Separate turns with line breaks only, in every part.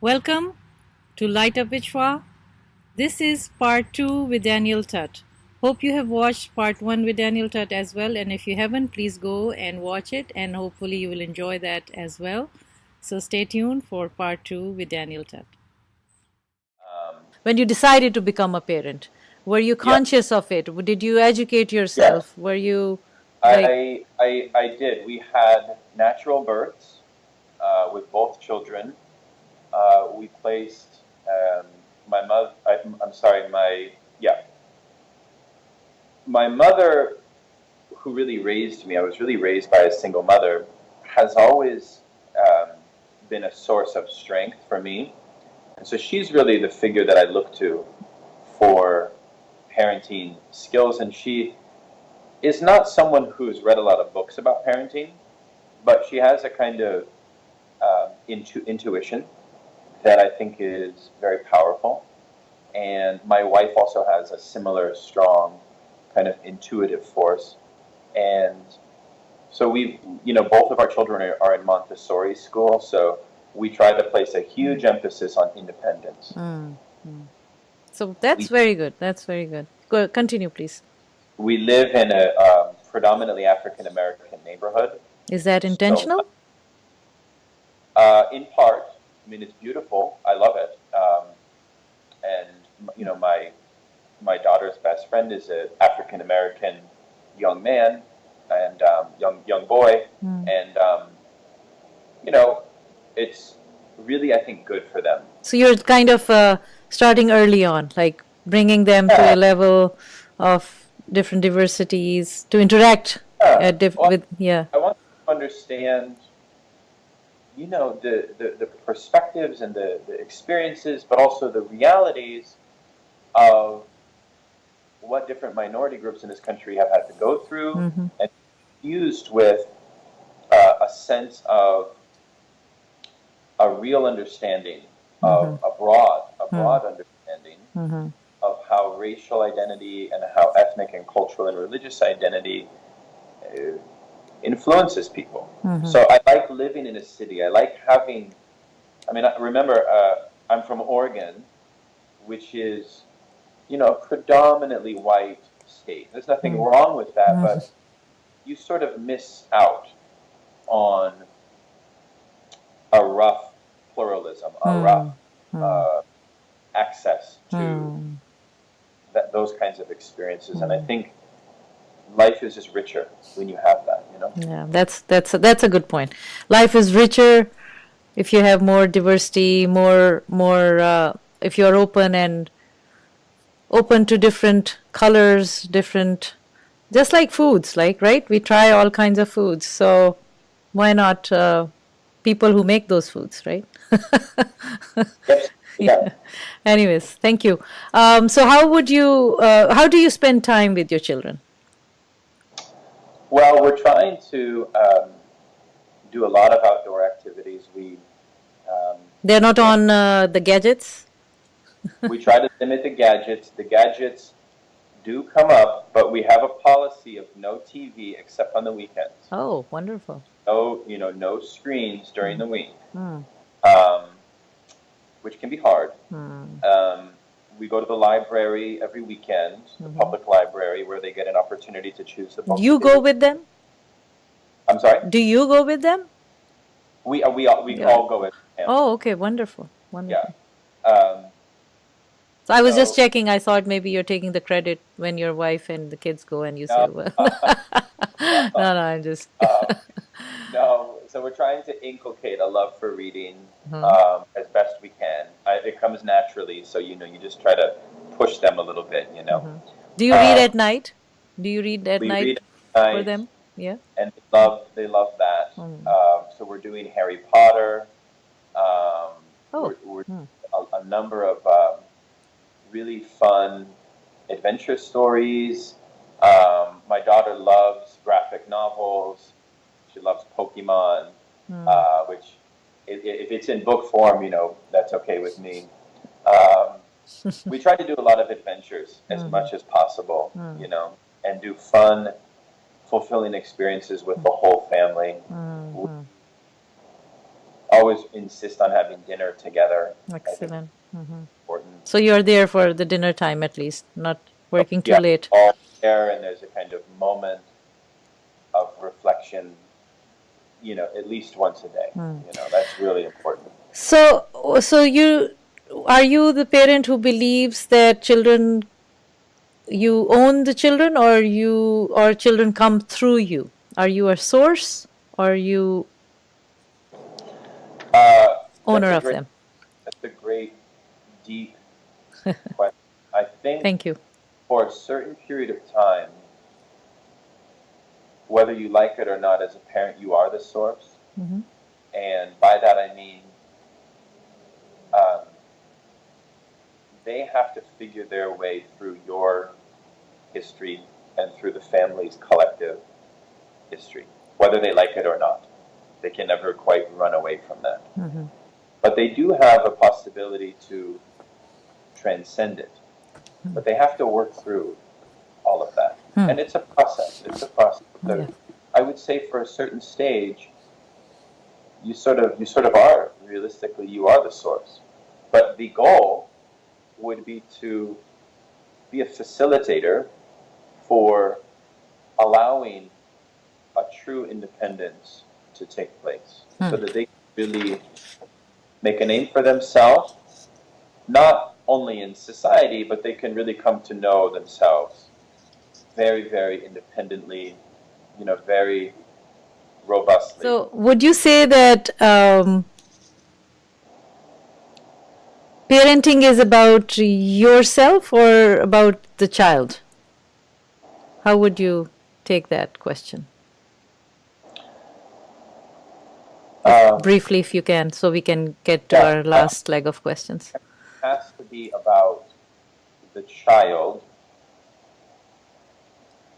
Welcome to Light Up Vichwa. This is part 2 with Daniel Tutt. Hope you have watched part 1 with Daniel Tutt as well, and if you haven't, please go and watch it, and hopefully you will enjoy that as well. So stay tuned for part 2 with Daniel Tutt. When you decided to become a parent, were you conscious of it? Did you educate yourself?
Yes.
Were you...
I did. We had natural births with both children. We placed my mother. My mother, who really raised me. I was really raised by a single mother. Has always been a source of strength for me, and so she's really the figure that I look to for parenting skills. And she is not someone who's read a lot of books about parenting, but she has a kind of intuition that I think is very powerful. And my wife also has a similar strong kind of intuitive force. And so both of our children are in Montessori school, so we try to place a huge emphasis on independence.
So that's very good. That's very good. Go, continue, please.
We live in a predominantly African-American neighborhood.
Is that intentional?
So, in part. I mean, it's beautiful. I love it. And my daughter's best friend is an African-American young man and young boy. And, it's really, I think, good for them.
So you're kind of starting early on, like bringing them to a level of different diversities to interact
I want to understand, the perspectives and the experiences, but also the realities of what different minority groups in this country have had to go through, and fused with a sense of a real understanding of a broad understanding of how racial identity and how ethnic and cultural and religious identity influences people. So I like living in a city. I like having, remember, I'm from Oregon, which is, a predominantly white state. There's nothing wrong with that, but you sort of miss out on a rough pluralism, a rough access to those kinds of experiences. And I think life is just richer when you have that,
Yeah, that's a good point. Life is richer if you have more diversity, more if you're open to different colors, different, just like foods, right? We try all kinds of foods, so why not people who make those foods, right?
Yes. Yeah.
Anyways, thank you. So how do you spend time with your children?
Well, we're trying to do a lot of outdoor activities.
They're not on the gadgets?
We try to limit the gadgets. The gadgets do come up, but we have a policy of no TV except on the weekends.
Oh, wonderful.
No screens during the week, which can be hard. We go to the library every weekend, the public library, where they get an opportunity to choose the books.
You go with them?
I'm sorry?
Do you go with them?
We all go with them.
Oh, okay, wonderful.
Yeah.
So I was just checking. I thought maybe you're taking the credit when your wife and the kids go and you say, well. No, I'm just...
No, so we're trying to inculcate a love for reading as best we can. It comes naturally, so you just try to push them a little bit,
Do you read at night? Do you read at
we
night
read at night,
for them? Yeah.
And they love that. So we're doing Harry Potter. We're a number of really fun adventure stories. My daughter loves graphic novels. She loves Pokemon, which if it's in book form, that's okay with me. We try to do a lot of adventures as much as possible, and do fun, fulfilling experiences with the whole family. always insist on having dinner together.
Excellent.
Important.
So you're there for the dinner time at least, not working too late.
All there, and there's a kind of moment of reflection, at least once a day. That's really important.
So are you the parent who believes that you own the children, or children come through you? Are you a source, or are you owner of them?
That's a great, deep question. I think
Thank you.
For a certain period of time, whether you like it or not, as a parent, you are the source. And by that I mean they have to figure their way through your history and through the family's collective history, whether they like it or not. They can never quite run away from that. But they do have a possibility to transcend it. But they have to work through all of that. And it's a process. So I would say for a certain stage, you sort of are, realistically, you are the source. But the goal would be to be a facilitator for allowing a true independence to take place, so that they can really make a name for themselves, not only in society, but they can really come to know themselves very, very independently, very robustly.
So would you say that parenting is about yourself or about the child? How would you take that question? Briefly, if you can, so we can get to our last leg of questions.
It has to be about the child,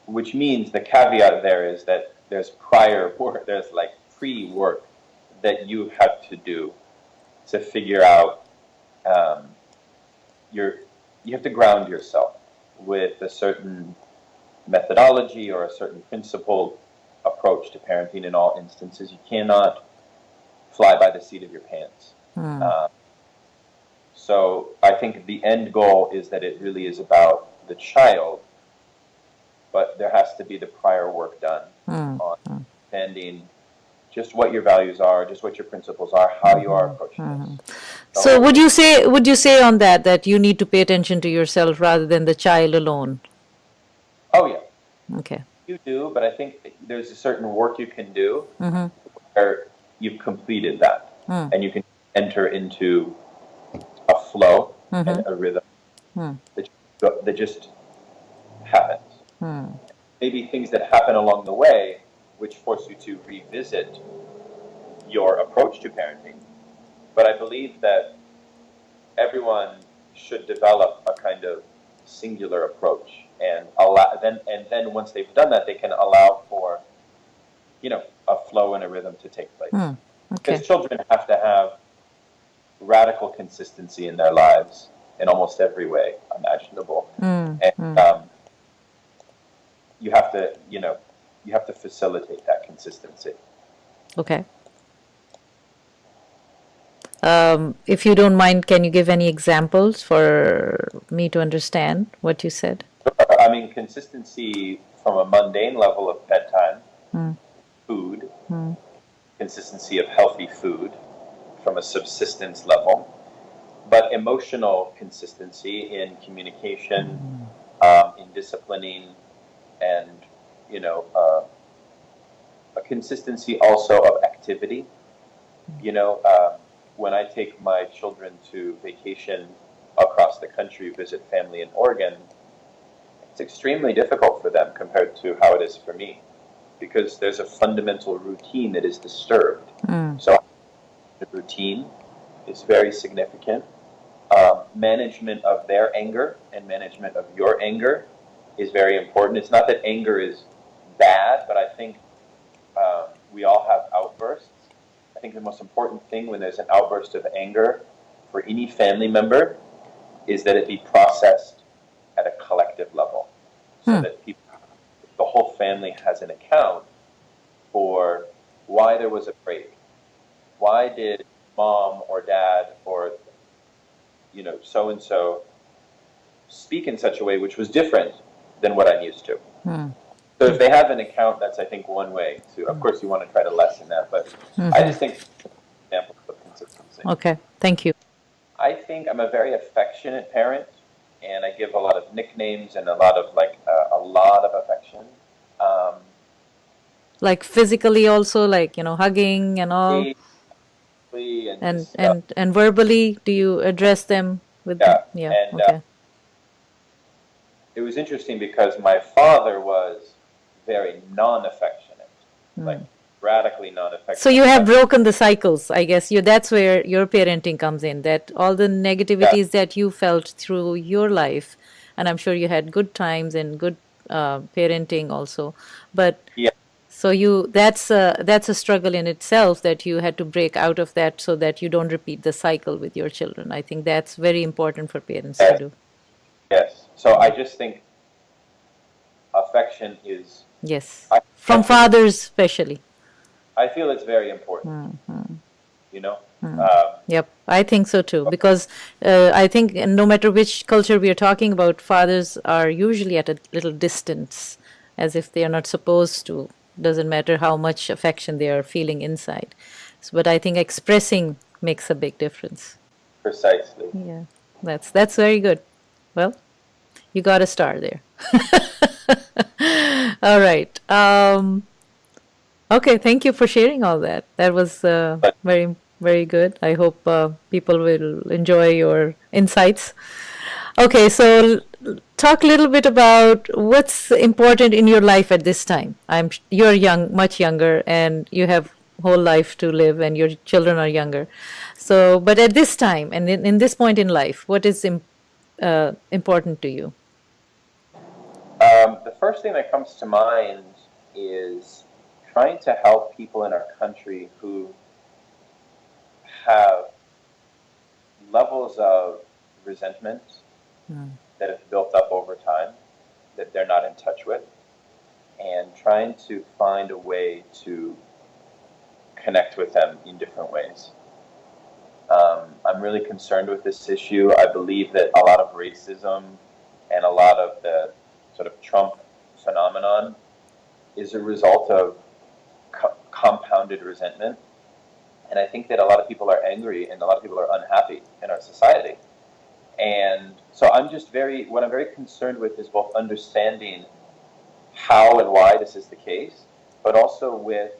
which means the caveat there is that there's prior work, there's like pre-work that you have to do to figure out. You have to ground yourself with a certain methodology or a certain principled approach to parenting in all instances. You cannot fly by the seat of your pants. So I think the end goal is that it really is about the child, but there has to be the prior work done on understanding just what your values are, just what your principles are, how you are approaching this.
So would you say on that you need to pay attention to yourself rather than the child alone?
Oh yeah.
Okay.
You do, but I think there's a certain work you can do where you've completed that, and you can enter into a flow and a rhythm that just happens. Maybe things that happen along the way which force you to revisit your approach to parenting. But I believe that everyone should develop a kind of singular approach, and then once they've done that, they can allow for, a flow and a rhythm to take place. Because children have to have radical consistency in their lives in almost every way imaginable, and you have to facilitate that consistency.
Okay. If you don't mind, can you give any examples for me to understand what you said?
I mean, consistency from a mundane level of bedtime, food, consistency of healthy food from a subsistence level, but emotional consistency in communication, in disciplining, and, a consistency also of activity. When I take my children to vacation across the country, visit family in Oregon, it's extremely difficult for them compared to how it is for me, because there's a fundamental routine that is disturbed. So the routine is very significant. Management of their anger and management of your anger is very important. It's not that anger is bad, but I think we all have outbursts. I think the most important thing when there's an outburst of anger for any family member is that it be processed at a collective level, so that the whole family has an account for why there was a break. Why did mom or dad or, so-and-so speak in such a way which was different than what I'm used to. So if they have an account, that's, I think, one way to, of course, you want to try to lessen that, but I just think example of consistency.
Okay, thank you.
I think I'm a very affectionate parent, and I give a lot of nicknames and a lot of affection.
Like physically also, like, hugging and all, and verbally, do you address them with
and
okay.
It was interesting because my father was very non-affectionate, like radically non-affectionate.
So you have broken the cycles, I guess. That's where your parenting comes in, that all the negativities that you felt through your life, and I'm sure you had good times and good parenting also, but so that's a struggle in itself, that you had to break out of that so that you don't repeat the cycle with your children. I think that's very important for parents to do.
Yes. So I just think affection is...
Yes. From fathers especially.
I feel it's very important.
Yep, I think so too, because I think no matter which culture we are talking about, fathers are usually at a little distance, as if they are not supposed to. Doesn't matter how much affection they are feeling inside. But I think expressing makes a big difference.
Precisely.
Yeah, that's very good. Well, you got a star there. All right. Okay, thank you for sharing all that. That was very, very good. I hope people will enjoy your insights. Okay, so talk a little bit about what's important in your life at this time. You're young, much younger, and you have whole life to live, and your children are younger. So, but at this time and in this point in life, what is important to you?
The first thing that comes to mind is trying to help people in our country who have levels of resentment that have built up over time that they're not in touch with, and trying to find a way to connect with them in different ways. I'm really concerned with this issue. I believe that a lot of racism and a lot of the sort of Trump phenomenon is a result of compounded resentment. And I think that a lot of people are angry and a lot of people are unhappy in our society. And so what I'm very concerned with is both understanding how and why this is the case, but also with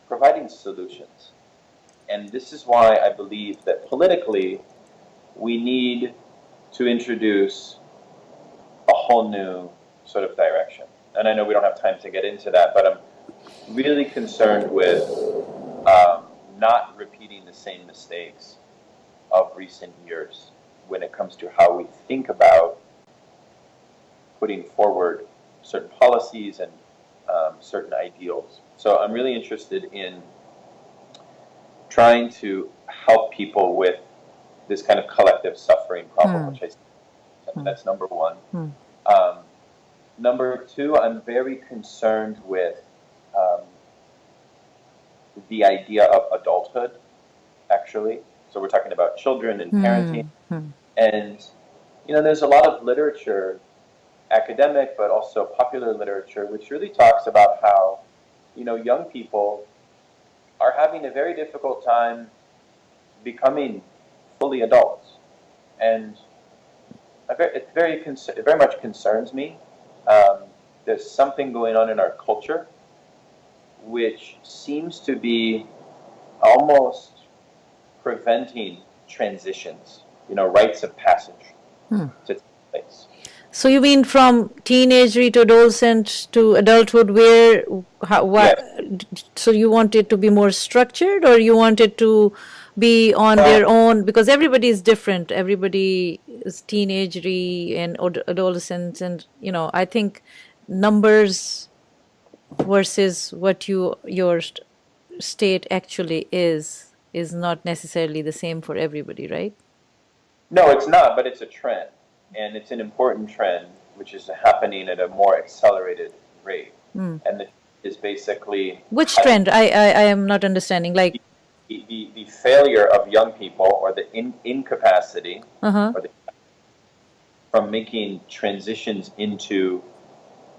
providing solutions. And this is why I believe that politically we need to introduce a whole new sort of direction. And I know we don't have time to get into that, but I'm really concerned with not repeating the same mistakes of recent years when it comes to how we think about putting forward certain policies and certain ideals. So I'm really interested in trying to help people with this kind of collective suffering problem, which that's number one. Number two, I'm very concerned with the idea of adulthood, actually. So we're talking about children and parenting. And, there's a lot of literature, academic, but also popular literature, which really talks about how, young people are having a very difficult time becoming fully adults. And it very much concerns me. There's something going on in our culture which seems to be almost preventing transitions, rites of passage to take place.
So you mean from teenagery to adolescent to adulthood, so you want it to be more structured, or you want it to be on their own? Because everybody is different. Everybody is teenagery and adolescents, and, I think numbers versus what your state actually is not necessarily the same for everybody, right?
No, it's not, but it's a trend. And it's an important trend, which is happening at a more accelerated rate. And it is basically...
Which trend? I am not understanding. Like
the the failure of young people, or the incapacity, or from making transitions into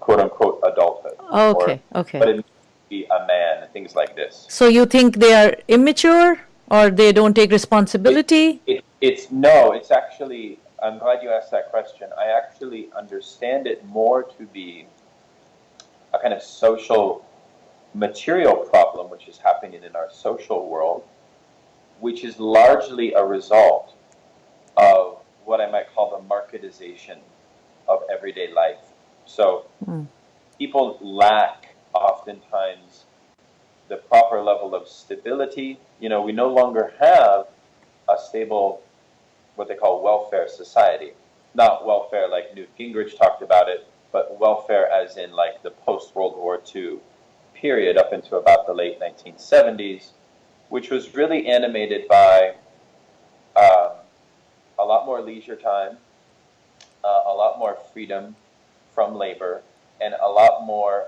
quote unquote adulthood.
Okay,
or
okay.
What it means to be a man, and things like this.
So you think they are immature, or they don't take responsibility?
It's actually, I'm glad you asked that question. I actually understand it more to be a kind of social material problem which is happening in our social world, which is largely a result of what I might call the marketization of everyday life. So people lack oftentimes the proper level of stability. We no longer have a stable, what they call welfare society. Not welfare like Newt Gingrich talked about it, but welfare as in like the post-World War II period up into about the late 1970s, which was really animated by a lot more leisure time, a lot more freedom from labor, and a lot more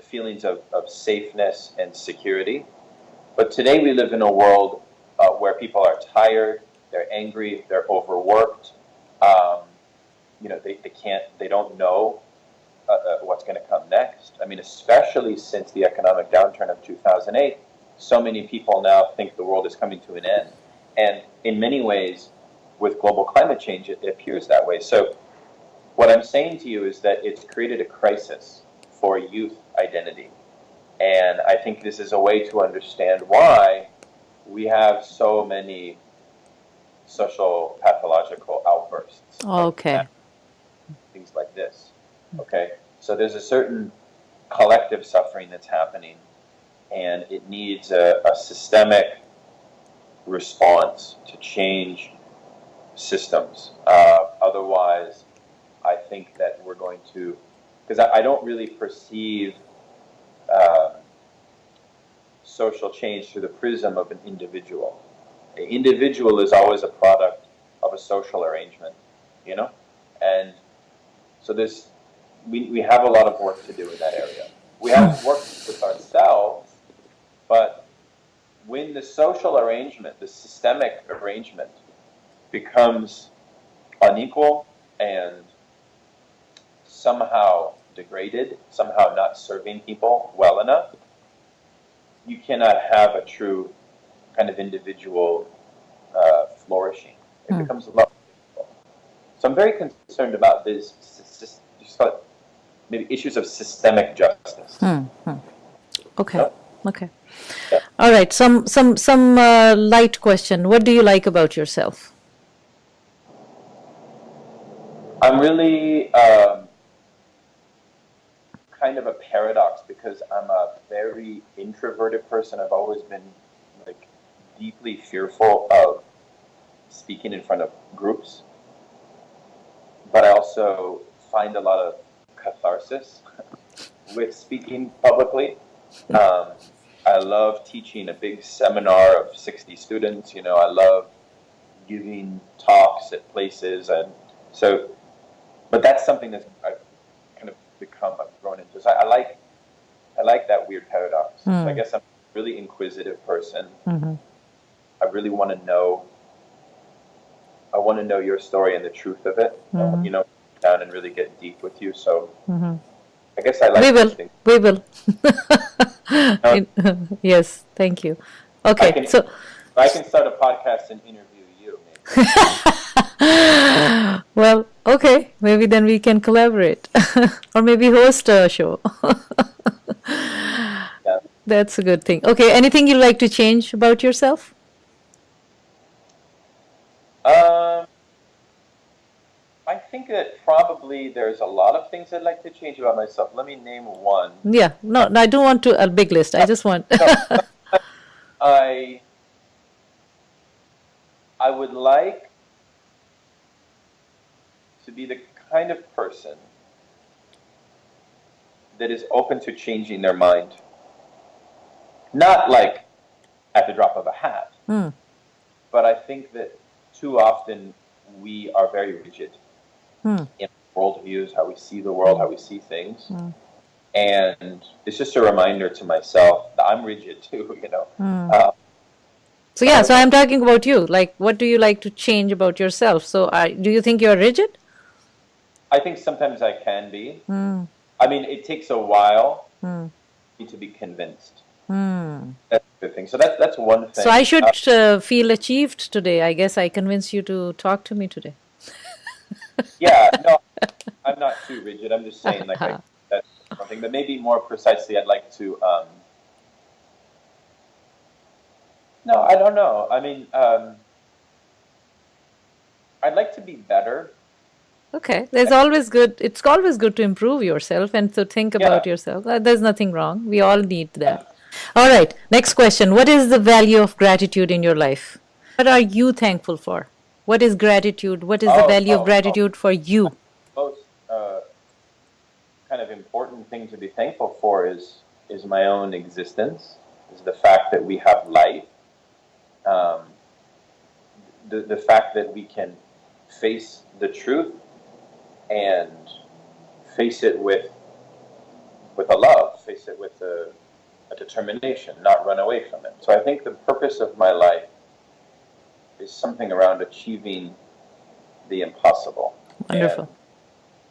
feelings of safeness and security. But today we live in a world where people are tired, they're angry, they're overworked. They don't know what's going to come next. I mean, especially since the economic downturn of 2008, so many people now think the world is coming to an end. And in many ways, with global climate change, it appears that way. So what I'm saying to you is that it's created a crisis for youth identity. And I think this is a way to understand why we have so many social pathological outbursts.
Okay.
Things like this. Okay? So there's a certain collective suffering that's happening, and it needs a systemic response to change systems. Otherwise, I think that we're going to, because I don't really perceive social change through the prism of an individual. An individual is always a product of a social arrangement, and so we have a lot of work to do in that area. We have work with ourselves, but when the social arrangement, the systemic arrangement, becomes unequal and somehow degraded, somehow not serving people well enough, you cannot have a true kind of individual flourishing. It becomes a lot more difficult. So I'm very concerned about this, maybe issues of systemic justice.
Okay.
No?
Okay.
Yeah.
All right. Some light question. What do you like about yourself?
I'm really kind of a paradox, because I'm a very introverted person. I've always been deeply fearful of speaking in front of groups, but I also find a lot of catharsis with speaking publicly. I love teaching a big seminar of 60 students. I love giving talks at places, and so, but that's something that I've kind of grown into. So I like that weird paradox. So I guess I'm a really inquisitive person. I really want to know. I want to know your story and the truth of it. I want, down and really get deep with you. So I guess I like these things.
We will. Yes, thank you. Okay,
I can start a podcast and interview you, maybe.
Well, okay, maybe then we can collaborate, or maybe host a show.
Yeah.
That's a good thing. Okay, anything you'd like to change about yourself?
I think that probably there's a lot of things I'd like to change about myself. Let me name one.
Yeah, no, I don't want a big list. I just want.
I would like to be the kind of person that is open to changing their mind. Not like at the drop of a hat, but I think that too often we are very rigid in worldviews, how we see the world, how we see things. And it's just a reminder to myself that I'm rigid too, you know.
So yeah, so I'm talking about you. Like, what do you like to change about yourself? So do you think you're rigid?
I think sometimes I can be. I mean, it takes a while to be convinced. That's the thing. So that's one thing.
So I should feel achieved today. I guess I convinced you to talk to me today.
Yeah, no, I'm not too rigid. I'm just saying, like, that's one thing. But maybe more precisely, I'd like to. No, I don't know. I mean, I'd like to be better.
Okay, there's always good. It's always good to improve yourself and to think about yourself. There's nothing wrong. We all need that. All right. Next question. What is the value of gratitude in your life? What are you thankful for? What is gratitude? What is the value of gratitude for you?
Most kind of important thing to be thankful for is my own existence. Is the fact that we have life. The fact that we can face the truth and face it with a love, face it with a determination, not run away from it. So I think the purpose of my life is something around achieving the impossible.
Wonderful.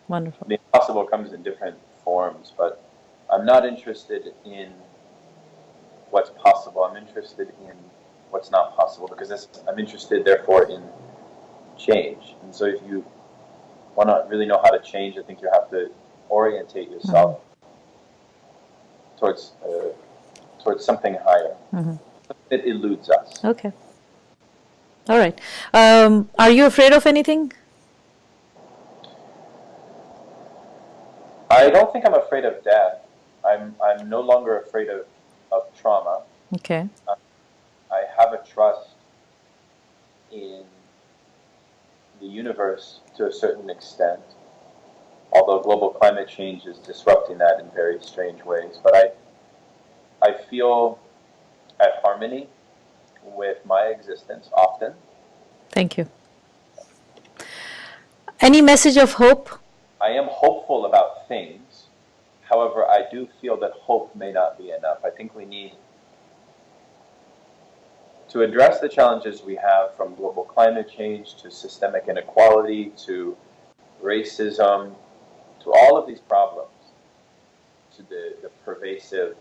Wonderful.
The impossible comes in different forms, but I'm not interested in what's possible. I'm interested in what's not possible, because I'm interested, therefore, in change. And so if you want to really know how to change, I think you have to orientate yourself towards something higher. It eludes us.
Okay. All right. Are you afraid of anything?
I don't think I'm afraid of death. I'm no longer afraid of trauma.
Okay.
I have a trust in the universe to a certain extent, although global climate change is disrupting that in very strange ways. But I feel at harmony with my existence often.
Thank you. Any message of hope?
I am hopeful about things. However, I do feel that hope may not be enough. I think we need to address the challenges we have, from global climate change to systemic inequality to racism, to all of these problems, to the pervasive,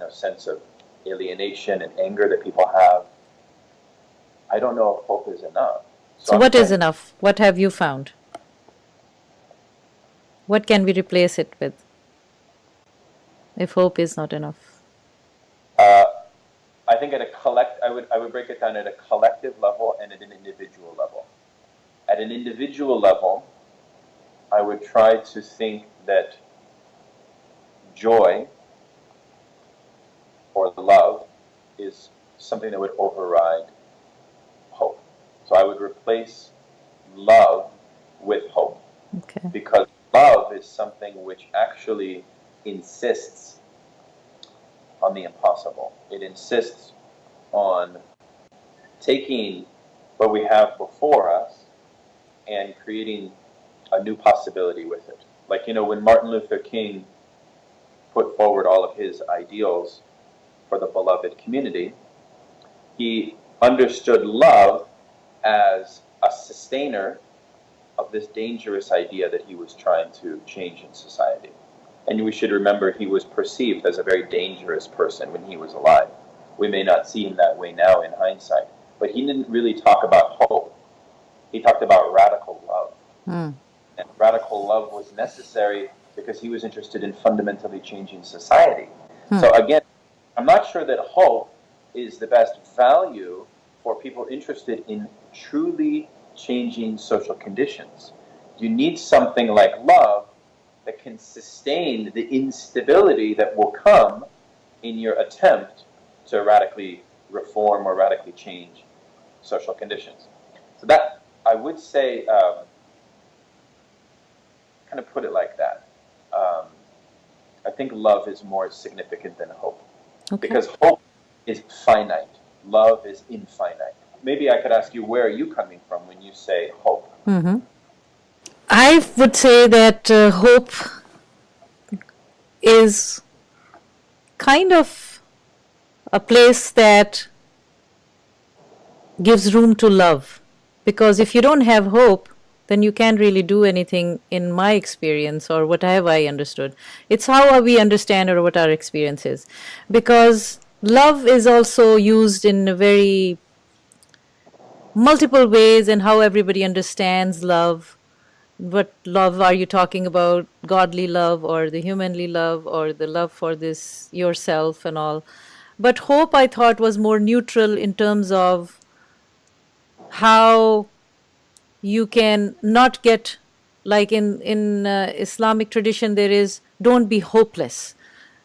sense of alienation and anger that people have. I don't know if hope is enough.
So what is enough? What have you found? What can we replace it with if hope is not enough?
I think I would break it down at a collective level and at an individual level. At an individual level, I would try to think that joy or love is something that would override hope. So I would replace love with hope.
Okay.
Because love is something which actually insists on the impossible. It insists on taking what we have before us and creating a new possibility with it. Like, when Martin Luther King put forward all of his ideals for the beloved community, he understood love as a sustainer of this dangerous idea that he was trying to change in society. And we should remember, he was perceived as a very dangerous person when he was alive. We may not see him that way now in hindsight, but he didn't really talk about hope. He talked about radical love. And radical love was necessary because he was interested in fundamentally changing society. So again, I'm not sure that hope is the best value for people interested in truly changing social conditions. You need something like love that can sustain the instability that will come in your attempt to radically reform or radically change social conditions. So that, I would say, kind of put it like that. I think love is more significant than hope.
Okay.
Because hope is finite. Love is infinite. Maybe I could ask you, where are you coming from when you say hope?
I would say that hope is kind of a place that gives room to love. Because if you don't have hope, then you can't really do anything, in my experience, or what have I understood. It's how we understand or what our experience is. Because love is also used in a very multiple ways, and how everybody understands love. What love are you talking about? Godly love, or the humanly love, or the love for this yourself and all. But hope, I thought, was more neutral in terms of how you can not get, like in Islamic tradition, there is, don't be hopeless.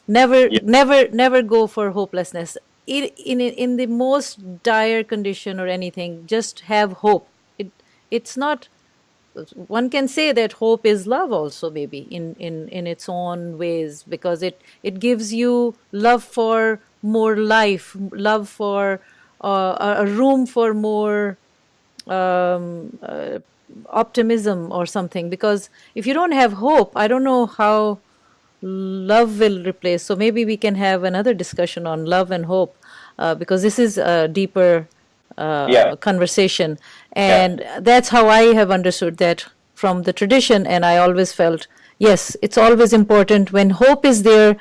Never,
Yeah.
never go for hopelessness. In the most dire condition or anything, just have hope. It's not. One can say that hope is love also, maybe in its own ways, because it gives you love for more life, love for a room for more optimism or something. Because if you don't have hope, I don't know how love will replace. So maybe we can have another discussion on love and hope, because this is a deeper
Yeah.
conversation.
Yeah.
And that's how I have understood that from the tradition. And I always felt, yes, it's always important when hope is there,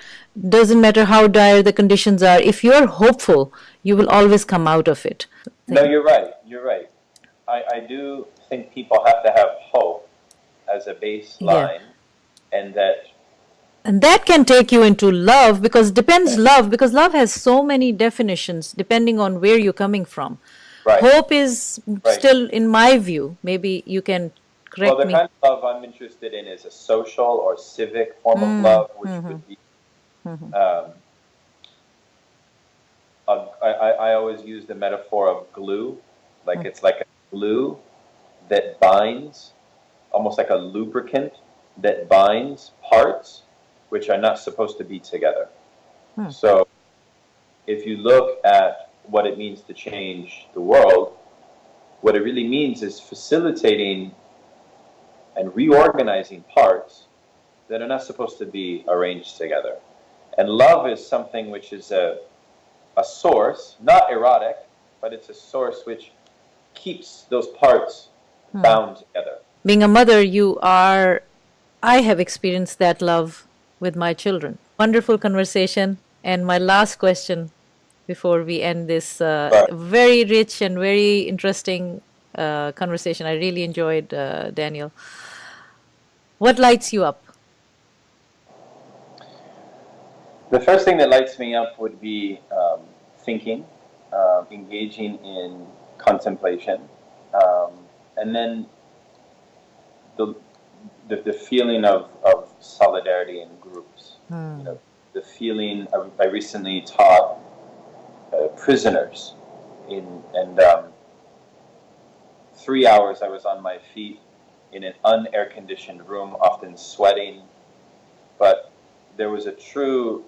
doesn't matter how dire the conditions are. If you're hopeful, you will always come out of it.
No, you're right. You're right. I do think people have to have hope as a baseline, and
that can take you into love, because depends love, because love has so many definitions depending on where you're coming from.
right.
Hope is still, in my view, maybe you can correct
Well, the
me.
kind of love I'm interested in is a social or civic form of love, which would be. I always use the metaphor of glue, like it's like a glue that binds, almost like a lubricant that binds parts which are not supposed to be together. So if you look at what it means to change the world, what it really means is facilitating and reorganizing parts that are not supposed to be arranged together. And love is something which is a source, not erotic, but it's a source which keeps those parts bound together.
Being a mother, I have experienced that love with my children. Wonderful conversation. And my last question before we end this very rich and very interesting conversation. I really enjoyed, Daniel. What lights you up?
The first thing that lights me up would be thinking, engaging in contemplation, and then the feeling of solidarity in groups. You know, the feeling I recently taught prisoners and 3 hours I was on my feet in an unair conditioned room, often sweating, but there was a true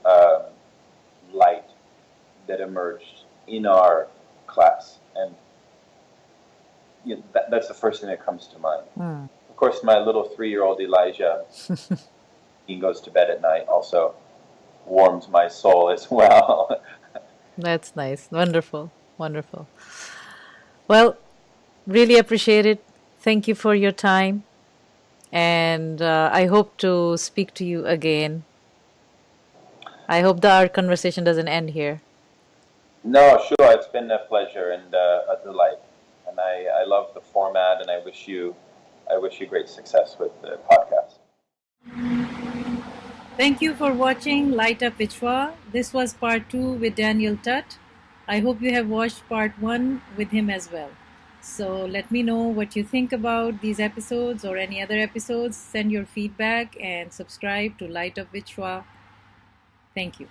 light that emerged in our class, and you know, that's the first thing that comes to mind. Of course, my little 3-year-old Elijah, he goes to bed at night, also warms my soul as well.
That's nice. Wonderful. Wonderful. Well, really appreciate it. Thank you for your time. And I hope to speak to you again. I hope that our conversation doesn't end here.
No, sure. It's been a pleasure and a delight. And I love the format, and I wish you great success with the podcast.
Thank you for watching Light Up Vichwa. This was part 2 with Daniel Tutt. I hope you have watched part 1 with him as well. So let me know what you think about these episodes or any other episodes. Send your feedback and subscribe to Light Up Vichwa. Thank you.